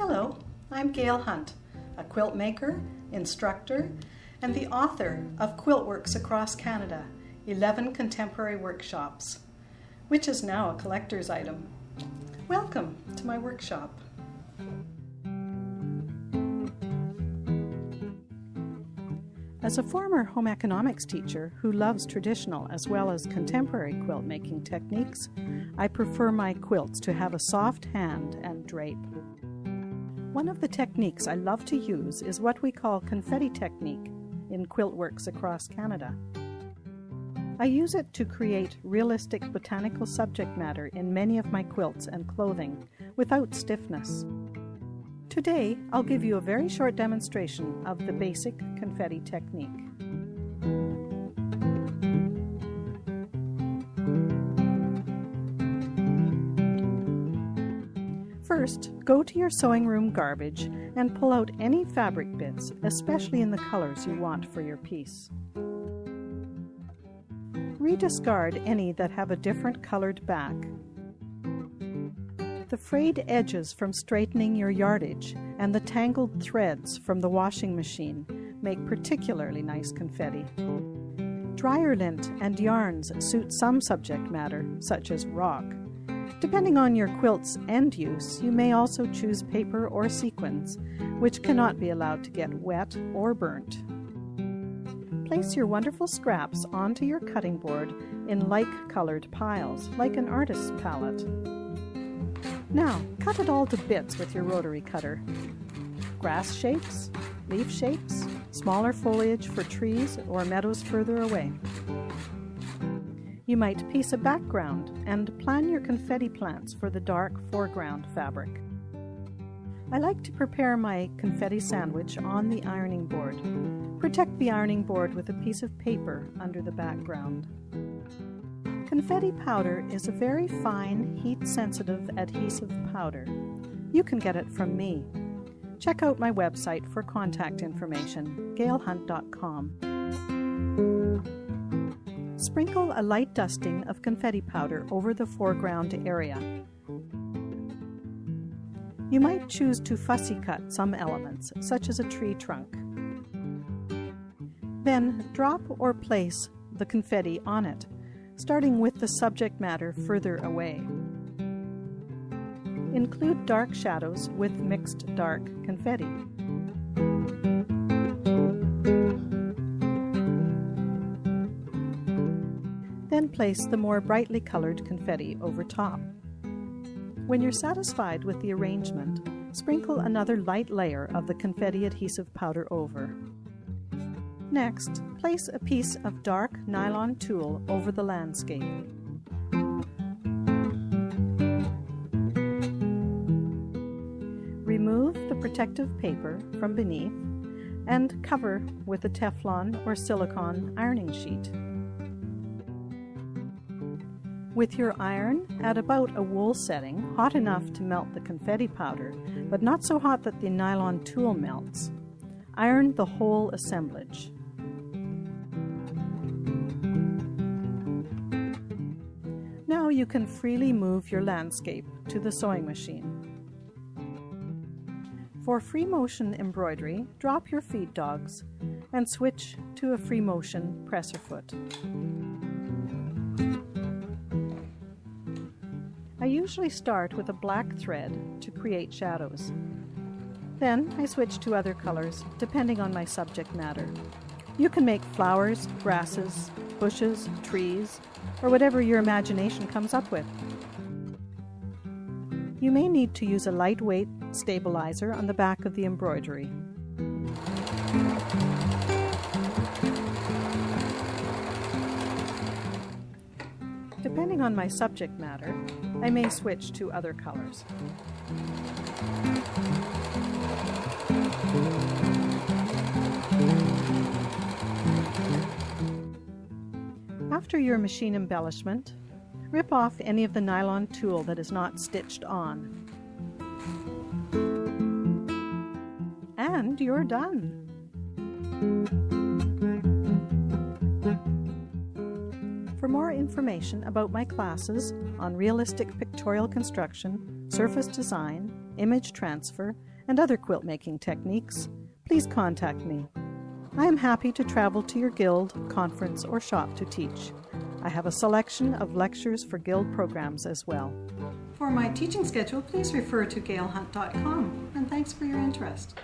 Hello, I'm Gail Hunt, a quilt maker, instructor, and the author of Quiltworks Across Canada, 11 Contemporary Workshops, which is now a collector's item. Welcome to my workshop. As a former home economics teacher who loves traditional as well as contemporary quilt making techniques, I prefer my quilts to have a soft hand and drape. One of the techniques I love to use is what we call confetti technique in Quiltworks Across Canada. I use it to create realistic botanical subject matter in many of my quilts and clothing without stiffness. Today, I'll give you a very short demonstration of the basic confetti technique. First, go to your sewing room garbage and pull out any fabric bits, especially in the colors you want for your piece. Rediscard any that have a different colored back. The frayed edges from straightening your yardage and the tangled threads from the washing machine make particularly nice confetti. Dryer lint and yarns suit some subject matter, such as rock. Depending on your quilt's end use, you may also choose paper or sequins, which cannot be allowed to get wet or burnt. Place your wonderful scraps onto your cutting board in like-colored piles, like an artist's palette. Now, cut it all to bits with your rotary cutter. Grass shapes, leaf shapes, smaller foliage for trees or meadows further away. You might piece a background and plan your confetti plants for the dark foreground fabric. I like to prepare my confetti sandwich on the ironing board. Protect the ironing board with a piece of paper under the background. Confetti powder is a very fine, heat-sensitive adhesive powder. You can get it from me. Check out my website for contact information, gailhunt.com. Sprinkle a light dusting of confetti powder over the foreground area. You might choose to fussy cut some elements, such as a tree trunk. Then drop or place the confetti on it, starting with the subject matter further away. Include dark shadows with mixed dark confetti. Then place the more brightly colored confetti over top. When you're satisfied with the arrangement, sprinkle another light layer of the confetti adhesive powder over. Next, place a piece of dark nylon tulle over the landscape. Remove the protective paper from beneath and cover with a Teflon or silicone ironing sheet. With your iron at about a wool setting, hot enough to melt the confetti powder, but not so hot that the nylon tulle melts, iron the whole assemblage. Now you can freely move your landscape to the sewing machine. For free motion embroidery, drop your feed dogs and switch to a free motion presser foot. I usually start with a black thread to create shadows. Then I switch to other colors depending on my subject matter. You can make flowers, grasses, bushes, trees, or whatever your imagination comes up with. You may need to use a lightweight stabilizer on the back of the embroidery. Depending on my subject matter, I may switch to other colors. After your machine embellishment, rip off any of the nylon tulle that is not stitched on. And you're done. For more information about my classes on realistic pictorial construction, surface design, image transfer, and other quilt making techniques, please contact me. I am happy to travel to your guild, conference, or shop to teach. I have a selection of lectures for guild programs as well. For my teaching schedule, please refer to gailhunt.com, and thanks for your interest.